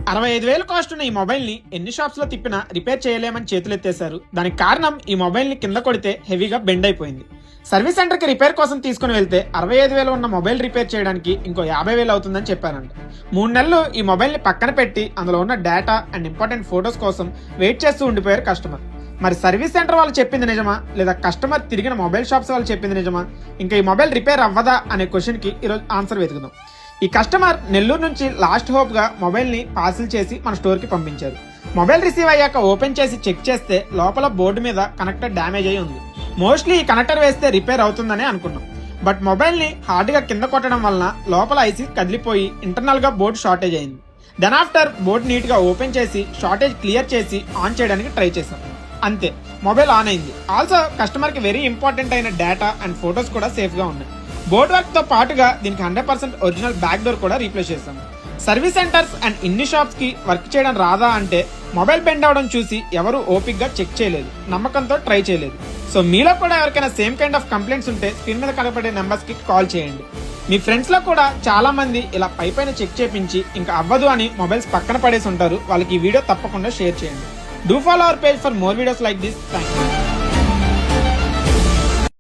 65,000 cost ఉన్న ఈ mobile ని ఎన్ని షాప్స్ లో తిప్పినా రిపేర్ చేయలేమని చేతులెత్తేశారు. దానికి కారణం ఈ మొబైల్ ని కింద కొడితే హెవీగా బెండ్ అయిపోయింది. సర్వీస్ సెంటర్ కి రిపేర్ కోసం తీసుకుని వెళ్తే 65,000 ఉన్న మొబైల్ రిపేర్ చేయడానికి ఇంకో 50,000 అవుతుందని చెప్పారంట. 3 నెలలు ఈ మొబైల్ ని పక్కన పెట్టి అందులో ఉన్న డేటా అండ్ ఇంపార్టెంట్ ఫొటోస్ కోసం వెయిట్ చేస్తూ ఉండిపోయారు కస్టమర్. మరి సర్వీస్ సెంటర్ వాళ్ళు చెప్పింది నిజమా, లేదా కస్టమర్ తిరిగిన మొబైల్ షాప్స్ వాళ్ళు చెప్పింది నిజమా, ఇంకా ఈ మొబైల్ రిపేర్ అవ్వదా అనే క్వశ్చన్ కి ఈరోజు ఆన్సర్ వెతుకుదాం. ఈ కస్టమర్ నెల్లూరు నుంచి లాస్ట్ హోప్ గా మొబైల్ ని పార్సిల్ చేసి మన స్టోర్ కి పంపించారు. మొబైల్ రిసీవ్ అయ్యాక ఓపెన్ చేసి చెక్ చేస్తే లోపల బోర్డు మీద కనెక్టర్ డ్యామేజ్ అయి ఉంది. మోస్ట్లీ ఈ కనెక్టర్ వేస్తే రిపేర్ అవుతుందని అనుకున్నాం. బట్ మొబైల్ ని హార్డ్ గా కింద కొట్టడం వలన లోపల ఐసీ కదిలిపోయి ఇంటర్నల్ గా బోర్డు షార్టేజ్ అయింది. దెన్ ఆఫ్టర్ బోర్డు నీట్ గా ఓపెన్ చేసి షార్టేజ్ క్లియర్ చేసి ఆన్ చేయడానికి ట్రై చేశాం. అంతే, మొబైల్ ఆన్ అయింది. ఆల్సో కస్టమర్ కి వెరీ ఇంపార్టెంట్ అయిన డేటా అండ్ ఫొటోస్ కూడా సేఫ్ గా ఉన్నాయి. బోర్డ్ వర్క్ తో పాటుగా దీనికి 100% ఒరిజినల్ బ్యాక్ డోర్ కూడా రీప్లేస్ చేశాము. సర్వీస్ సెంటర్స్ అండ్ ఇన్ని షాప్స్ కి వర్క్ చేయడం రాదా అంటే మొబైల్ బెండ్ అవడం చూసి ఎవరు ఓపిక్ గా చెక్ చేయలేదు, నమ్మకంతో ట్రై చేయలేదు. సో మీలో కూడా ఎవరికైనా సేమ్ కైండ్ ఆఫ్ కంప్లైంట్స్ ఉంటే స్క్రీన్ మీద కనపడే నెంబర్స్ కి కాల్ చేయండి. మీ ఫ్రెండ్స్ లో కూడా చాలా మంది ఇలా పైన చెక్ చేపించి ఇంకా అవ్వదు అని మొబైల్స్ పక్కన పడేసి ఉంటారు. వాళ్ళకి ఈ వీడియో తప్పకుండా షేర్ చేయండి. Do follow our page for more videos like this. Thank you.